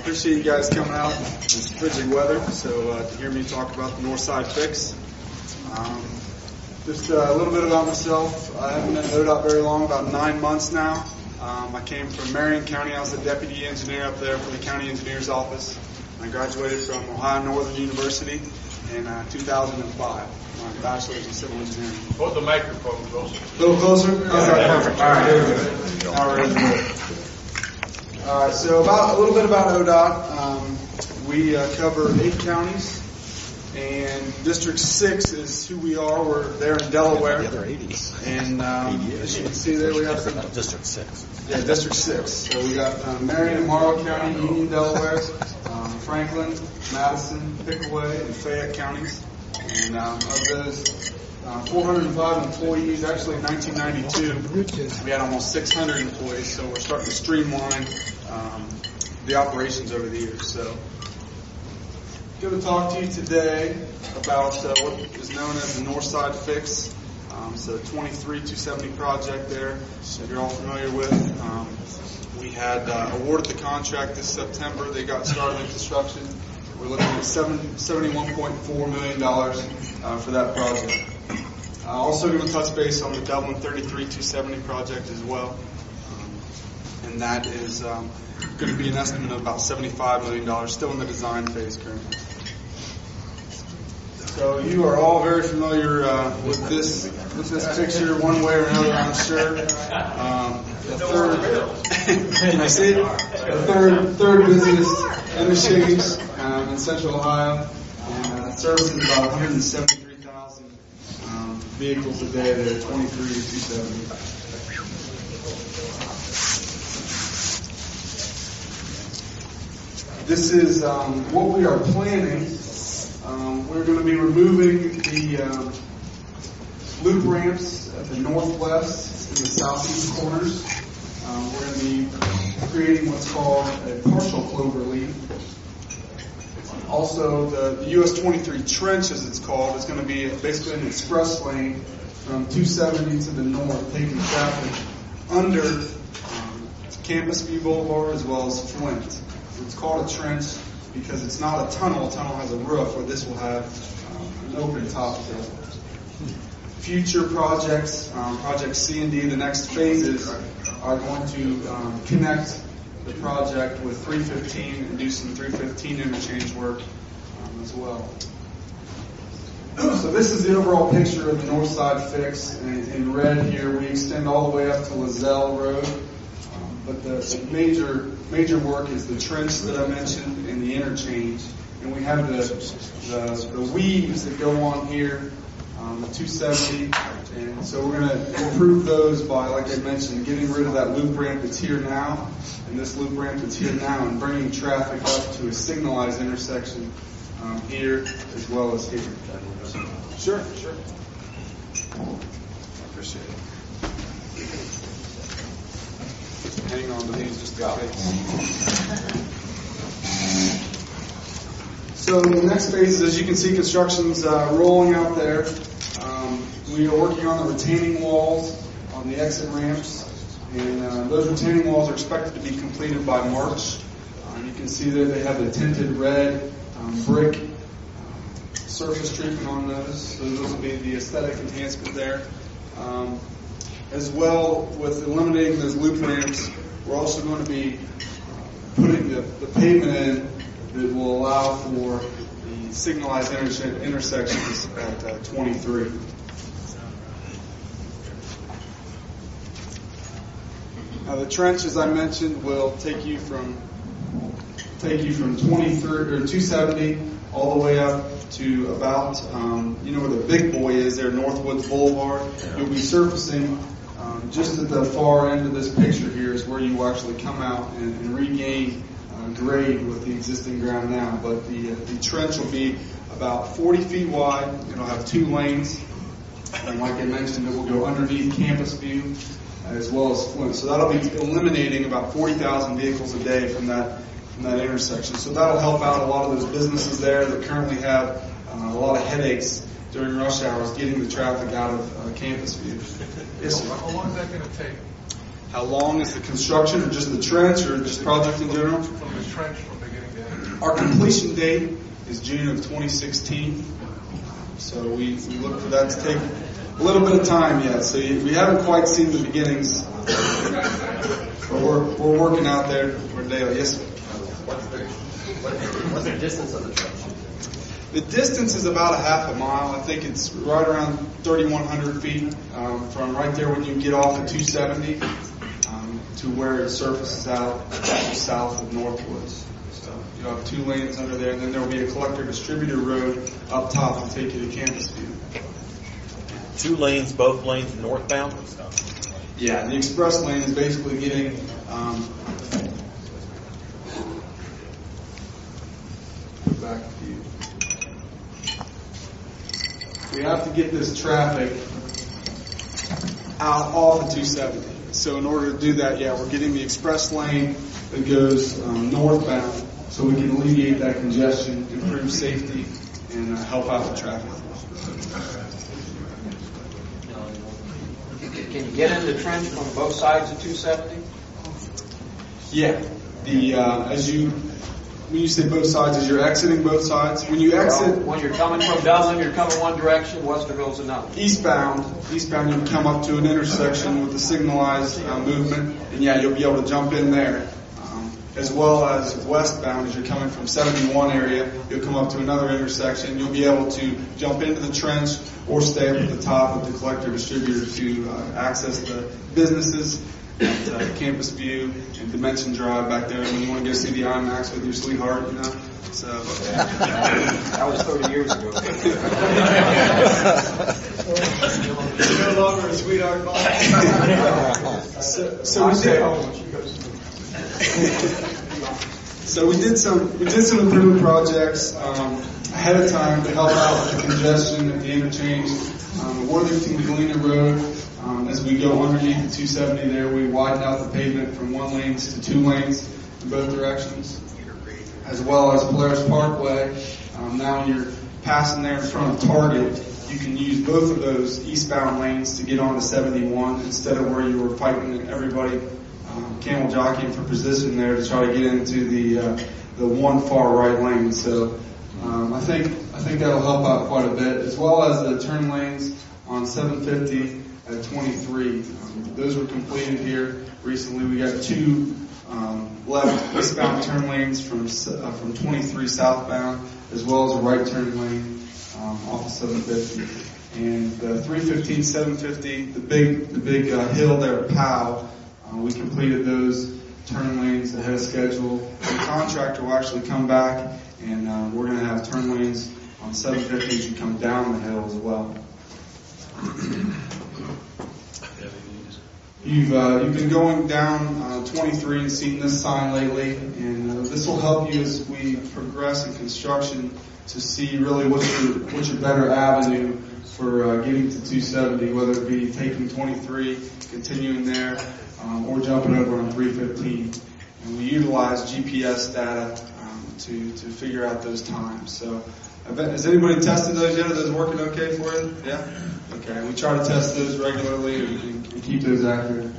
Appreciate you guys coming out. It's frigid weather, so to hear me talk about the North Side Fix. Just a little bit about myself. I haven't been at ODOT very long, about 9 months now. I came from Marion County. I was a deputy engineer up there for the county engineer's office. I graduated from Ohio Northern University in 2005. My bachelor's in civil engineering. Hold the microphone closer. A little closer? Okay, perfect. All right, here we go. Now we're ready to go. All right, so a little bit about ODOT. We cover 8 counties, and District 6 is who we are. We're there in Delaware. The other 80s. And as you can see there, we have some... District 6. Yeah, District 6. So we got Marion and Morrow County, Union, Delaware, Franklin, Madison, Pickaway, and Fayette counties. And of those 405 employees, actually in 1992, we had almost 600 employees, so we're starting to streamline the operations over the years. So I'm going to talk to you today about what is known as the North Side Fix. It's a 23-270 project there that you're all familiar with. We had awarded the contract this September. They got started in construction. We're looking at $71.4 million for that project. Also going to touch base on the Dublin 33-270 project as well. And that is going to be an estimate of about $75 million, still in the design phase currently. So you are all very familiar with this picture one way or another, I'm sure. The third, can I see it? The third busiest interchange in Central Ohio, and services about 173,000 vehicles a day. They're 23-270. This is what we are planning. We're going to be removing the loop ramps at the northwest and the southeast corners. We're going to be creating what's called a partial clover leaf. Also, the US 23 trench, as it's called, is going to be basically an express lane from 270 to the north, taking traffic under Campus View Boulevard as well as Flint. It's called a trench because it's not a tunnel. A tunnel has a roof, where this will have an open top to it. Future projects, Project C and D, the next phases, are going to connect the project with 315 and do some 315 interchange work as well. So this is the overall picture of the North Side Fix. In red here, we extend all the way up to Lozelle Road. But the major work is the trench that I mentioned and the interchange. And we have the weaves that go on here, the 270. And so we're going to improve those by, like I mentioned, getting rid of that loop ramp that's here now and this loop ramp that's here now, and bringing traffic up to a signalized intersection here as well as here. Sure. I appreciate it. Hang on to these just in case. So the next phase is, as you can see, construction's rolling out there. We are working on the retaining walls on the exit ramps, and those retaining walls are expected to be completed by March. You can see there they have the tinted red brick surface treatment on those, so those will be the aesthetic enhancement there. As well, with eliminating those loop ramps, we're also going to be putting the pavement in that will allow for the signalized intersections at 23. Now the trench, as I mentioned, will take you from 23 or 270 all the way up to about where the big boy is there, Northwoods Boulevard. You'll be surfacing just at the far end of this picture here is where you will actually come out and regain grade with the existing ground now. But the trench will be about 40 feet wide. It'll have 2 lanes, and like I mentioned, it will go underneath Campus View as well as Flint. So that'll be eliminating about 40,000 vehicles a day from that intersection. So that'll help out a lot of those businesses there that currently have a lot of headaches during rush hours getting the traffic out of Campus View. Yes, sir. How long is that going to take? How long is the construction, or just the trench, or just project in general? From the trench, from beginning Our completion date is June of 2016. So we look for that to take a little bit of time yet. So we haven't quite seen the beginnings, but we're working out there. We're daily. Yes, sir. What's the distance of the trench? The distance is about a half a mile. I think it's right around 3,100 feet from right there when you get off at 270 to where it surfaces out south of Northwoods. So you have 2 lanes under there, and then there will be a collector distributor road up top to take you to Campus View. 2 lanes, both lanes northbound? Yeah, the express lane is basically getting back to you. We have to get this traffic out off of 270. So in order to do that, we're getting the express lane that goes northbound so we can alleviate that congestion, improve safety, and help out with traffic. Can you get into the trench from both sides of 270? Yeah. When you say both sides, as you're exiting both sides, when you exit... When you're coming from Dublin, you're coming one direction, Westerville's another. Eastbound, you come up to an intersection with the signalized movement, and you'll be able to jump in there. As well as westbound, as you're coming from 71 area, you'll come up to another intersection. You'll be able to jump into the trench or stay up at the top of the collector distributor to access the businesses at Campus View and Dimension Drive back there when you want to go see the IMAX with your sweetheart, you know. So that was 30 years ago. No longer a sweetheart. So we did some improvement projects ahead of time to help out with the congestion at the interchange. Worthington Galena Road, as we go underneath the 270 there, we widened out the pavement from 1 lane to 2 lanes in both directions, as well as Polaris Parkway. Now when you're passing there in front of Target, you can use both of those eastbound lanes to get onto 71 instead of where you were fighting everybody camel jockeying for position there to try to get into the one far right lane. So I think that'll help out quite a bit, as well as the turn lanes on 750 at 23. Those were completed here recently. We got 2 left eastbound turn lanes from 23 southbound, as well as a right turn lane off of 750. And the 315, 750, the big hill there at Powell. We completed those turn lanes ahead of schedule. The contractor will actually come back, and we're going to have turn lanes on 750 as you come down the hill as well. You've been going down 23 and seen this sign lately, and this will help you as we progress in construction to see really what's your better avenue for getting to 270, whether it be taking 23, continuing there, or jumping over on 315. And we utilize GPS data to figure out those times. So, has anybody tested those yet? Are those working okay for you? Yeah? Okay. We try to test those regularly and keep those accurate.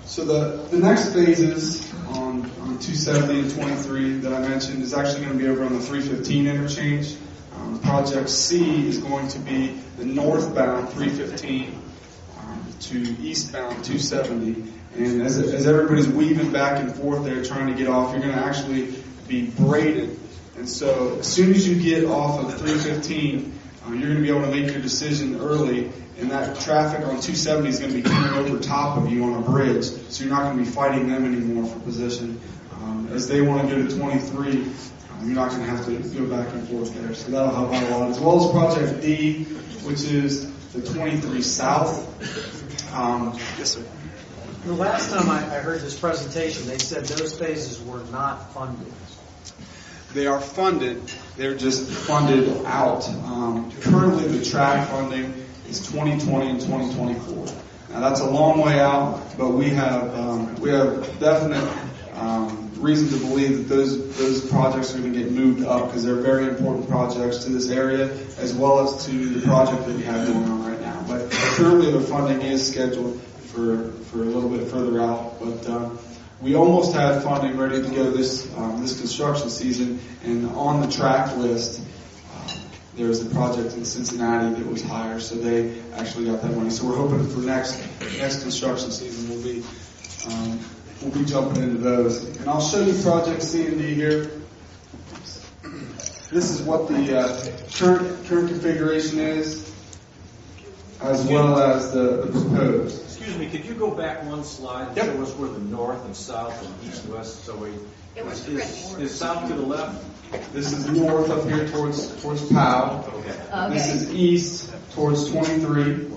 So the next phases on 270 and 23 that I mentioned is actually going to be over on the 315 interchange. Project C is going to be the northbound 315 to eastbound 270. And as everybody's weaving back and forth there trying to get off, you're going to actually be braided. And so as soon as you get off of 315, you're going to be able to make your decision early, and that traffic on 270 is going to be coming over top of you on a bridge, so you're not going to be fighting them anymore for position. As they want to go to 23, you're not going to have to go back and forth there. So that'll help out a lot. As well as Project D, which is the 23 South. Yes, sir. The last time I heard this presentation, they said those phases were not funded. They are funded. They're just funded out. Currently, the track funding is 2020 and 2024. Now, that's a long way out, but we have definite reason to believe that those projects are going to get moved up because they're very important projects to this area, as well as to the project that we have going on right now. But currently, the funding is scheduled for a little bit further out. But We almost had funding ready to go this construction season, and on the track list, there was a project in Cincinnati that was higher, so they actually got that money. So we're hoping for next construction season we'll be jumping into those. And I'll show you project C&D here. This is what the current configuration is, as well as the proposed. Excuse me, could you go back one slide and Yep. show us where the north and south and east and west, so It was is south to the left? This is north up here towards Powell. Okay. This is east towards 23,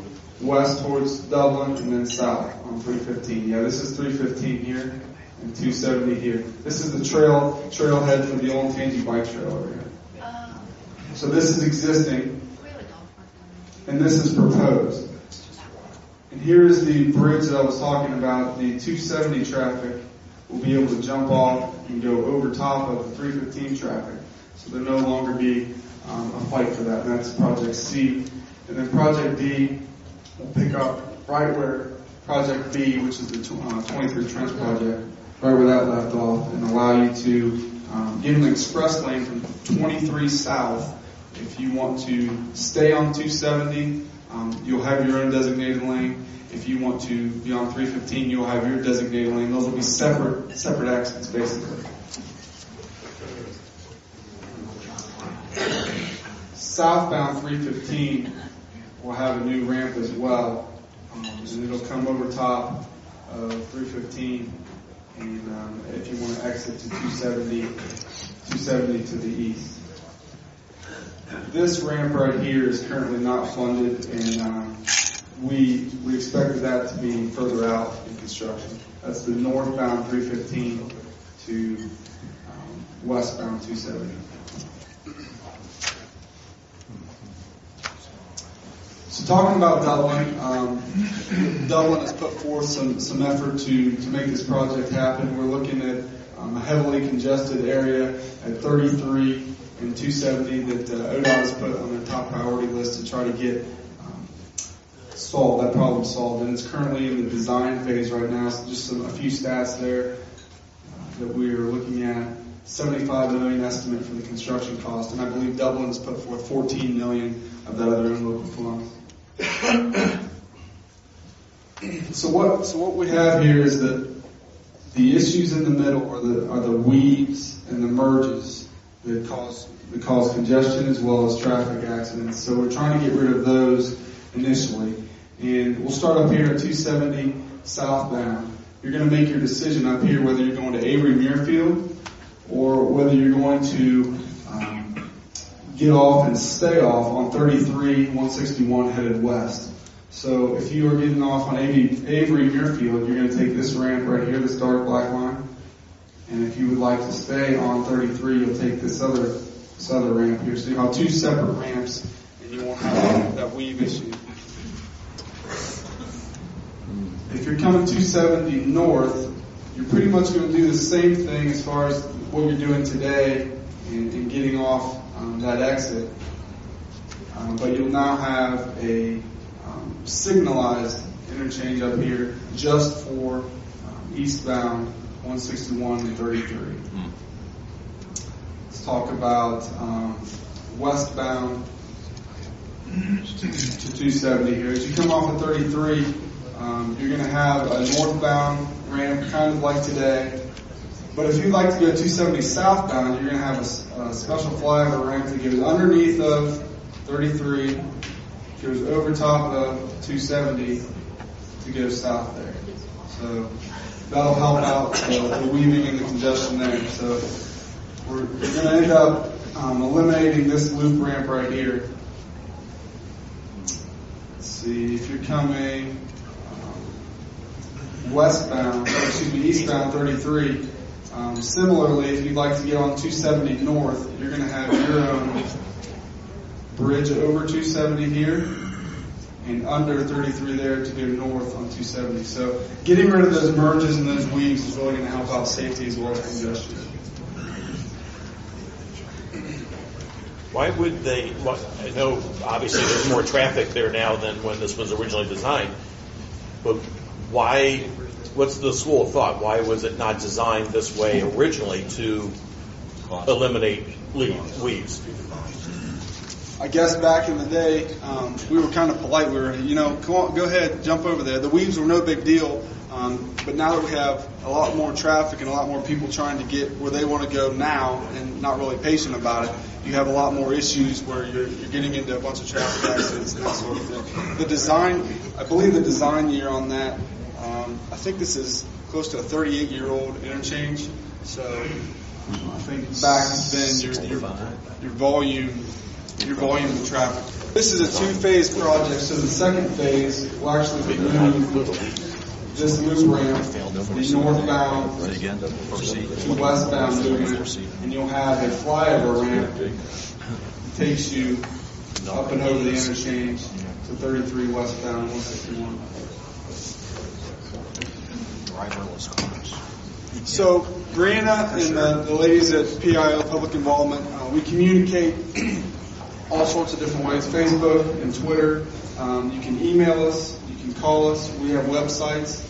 west towards Dublin, and then south on 315. Yeah, this is 315 here and 270 here. This is the trailhead for the old Tangy bike trail over here. So this is existing, and this is proposed. And here's the bridge that I was talking about. The 270 traffic will be able to jump off and go over top of the 315 traffic. So there'll no longer be a fight for that. And that's Project C. And then Project D will pick up right where Project B, which is the 23 Trench project, right where that left off, and allow you to get an express lane from 23 south. If you want to stay on 270, you'll have your own designated lane. If you want to be on 315, you'll have your designated lane. Those will be separate exits, basically. Southbound 315 will have a new ramp as well, and it'll come over top of 315. And if you want to exit to 270 to the east. This ramp right here is currently not funded, and we expected that to be further out in construction. That's the northbound 315 to westbound 270. So talking about Dublin, Dublin has put forth some effort to make this project happen. We're looking at a heavily congested area at 33 and 270 that ODOT has put on their top priority list to try to get that problem solved. And it's currently in the design phase right now. So just a few stats there that we are looking at. $75 million estimate for the construction cost, and I believe Dublin has put forth $14 million of that other own local funds. So what we have here is that the issues in the middle are the weaves and the merges that cause congestion as well as traffic accidents. So we're trying to get rid of those initially. And we'll start up here at 270 southbound. You're going to make your decision up here whether you're going to Avery Muirfield or whether you're going to get off and stay off on 33 161 headed west. So if you are getting off on Avery Muirfield, you're going to take this ramp right here, this dark black line. And if you would like to stay on 33, you'll take this other ramp here. So you have two separate ramps, and you won't have that weave issue. If you're coming 270 north, you're pretty much going to do the same thing as far as what you're doing today in getting off that exit. But you'll now have a signalized interchange up here just for eastbound 161 and 33. Let's talk about westbound to 270 here. As you come off of 33, you're going to have a northbound ramp, kind of like today. But if you'd like to go 270 southbound, you're going to have a special flyover ramp that goes underneath of 33, goes over top of 270 to go south there. So that'll help out the weaving and the congestion there. So we're going to end up eliminating this loop ramp right here. Let's see, if you're coming eastbound 33, similarly, if you'd like to get on 270 north, you're going to have your own bridge over 270 here and under 33 there to go north on 270. So getting rid of those merges and those weaves is really going to help out safety as well as congestion. Why would they, I know obviously there's more traffic there now than when this was originally designed, but why what's the school of thought? Why was it not designed this way originally to eliminate weeds? I guess back in the day, we were kind of polite. We were, come on, go ahead, jump over there. The weeds were no big deal. But now that we have a lot more traffic and a lot more people trying to get where they want to go now and not really patient about it, you have a lot more issues where you're getting into a bunch of traffic accidents and that sort of thing. The design, I believe the design year on that, I think this is close to a 38-year-old interchange. So I think back then your volume of traffic. This is a two-phase project. So the second phase will actually remove this loop ramp, the northbound to westbound movement, and you'll have a flyover ramp that takes you up and over the interchange to 33 westbound, 161. So Brianna and the ladies at PIO, Public Involvement, we communicate all sorts of different ways, Facebook and Twitter. You can email us, you can call us, we have websites.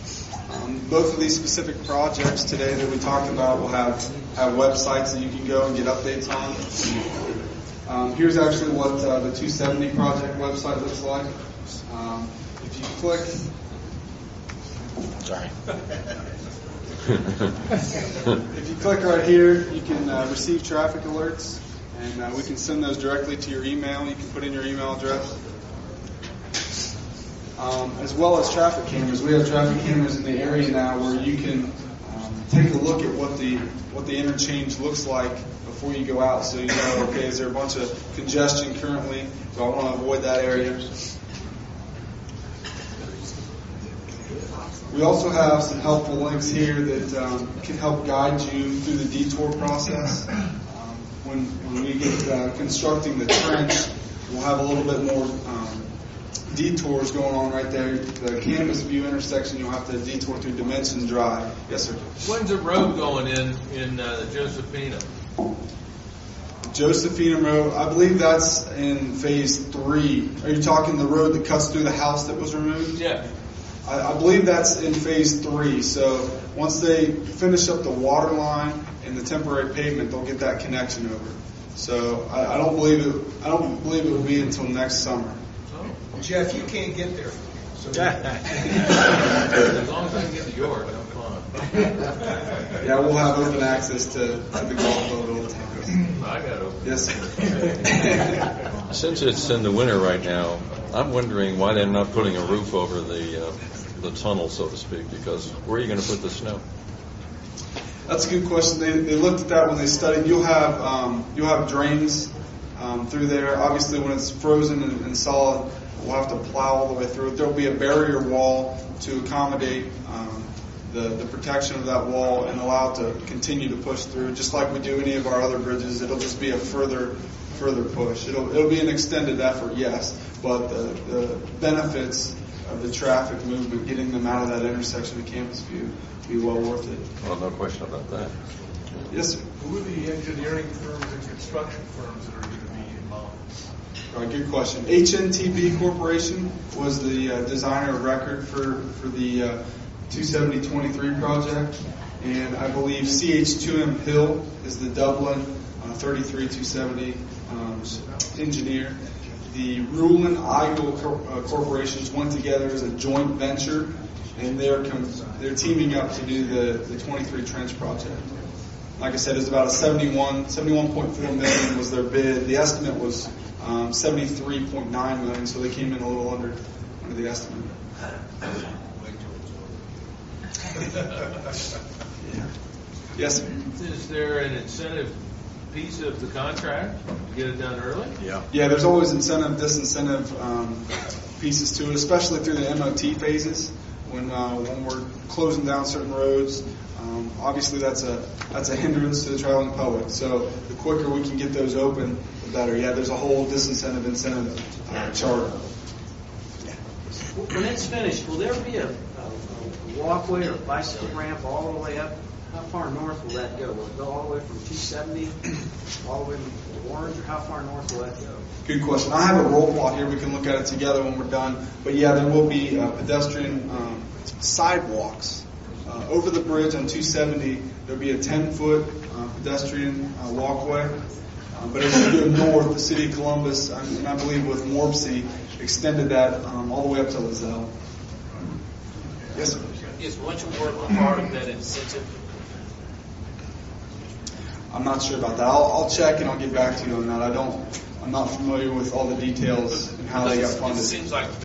Both of these specific projects today that we talked about will have websites that you can go and get updates on. Here's actually what the 270 project website looks like. If you click... Sorry. If you click right here, you can receive traffic alerts, and we can send those directly to your email. You can put in your email address. As well as traffic cameras. We have traffic cameras in the area now where you can take a look at what the interchange looks like before you go out, so you know, okay, is there a bunch of congestion currently? So I want to avoid that area. We also have some helpful links here that can help guide you through the detour process. When we get constructing the trench, we'll have a little bit more detours going on right there. The Canvas View intersection, you'll have to detour through Dimension Drive. Yes, sir. When's the road going in Josephina? Josephina Road, I believe that's in phase 3. Are you talking the road that cuts through the house that was removed? Yeah. I believe that's in phase 3. So once they finish up the water line and the temporary pavement, they'll get that connection over. So I don't believe it will be until next summer. Jeff, you can't get there. So As long as I can get to York, I'm fine. Yeah, we'll have open access to the golf club all the time. I got open. Yes, sir. Since it's in the winter right now, I'm wondering why they're not putting a roof over the tunnel, so to speak, because where are you going to put the snow? That's a good question. They looked at that when they studied. You'll have drains through there. Obviously, when it's frozen and solid, we'll have to plow all the way through it. There'll be a barrier wall to accommodate the protection of that wall and allow it to continue to push through, just like we do any of our other bridges. It'll just be a further push. It'll be an extended effort, yes, but the benefits of the traffic movement, getting them out of that intersection of Campus View, will be well worth it. Well, no question about that. Yes, sir. Who are the engineering firms and construction firms that are going to be involved? All right, good question. HNTB Corporation was the designer of record for the 270-23 project, and I believe CH2M Hill is the Dublin 33-270 engineer. The Rulin Igel corporations went together as a joint venture, and they're teaming up to do the 23 trench project. Like I said, it's about a 71.4 million was their bid. The estimate was 73.9 million, so they came in a little under the estimate. Yes, sir. Is there an incentive piece of the contract to get it done early? Yeah, there's always incentive, disincentive pieces to it, especially through the MOT phases when we're closing down certain roads. Obviously, that's a hindrance to the traveling public. So the quicker we can get those open, the better. Yeah, there's a whole incentive chart. When it's finished, will there be a walkway or a bicycle ramp all the way up? How far north will that go? Will it go all the way from 270 all the way to Orange, or how far north will that go? Good question. I have a roll plot here. We can look at it together when we're done. But yeah, there will be pedestrian sidewalks over the bridge on 270, there'll be a 10-foot pedestrian walkway. But as you go north, the city of Columbus, and I believe with Morpsey, extended that all the way up to Lozelle. Yes, sir. Is winter work a part of that incentive? I'm not sure about that. I'll check and I'll get back to you on that. I'm not familiar with all the details and how they got funded. It seems like